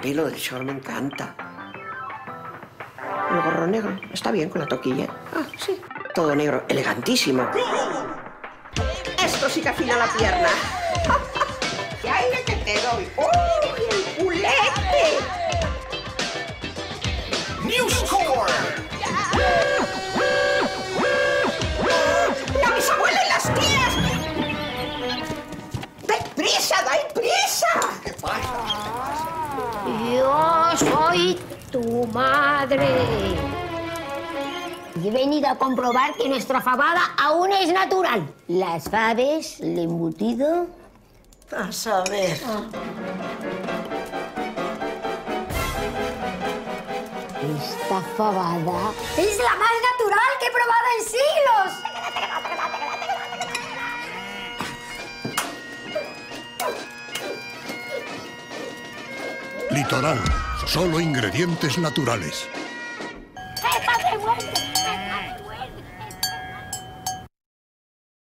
pelo del short me encanta. El gorro negro, está bien con la toquilla. Ah, sí. Todo negro, elegantísimo. Esto sí que afina la pierna. ¡Qué aire que te doy! ¡Uy, el culete! New score! ¡La bisabuela y las tías! ¡Dai prisa, dai prisa! ¿Qué pasa? Yo soy tu madre. Y he venido a comprobar que nuestra fabada aún es natural. Las faves, el embutido... A saber. Esta fabada es la más natural que he probado en siglos. Litoral, solo ingredientes naturales.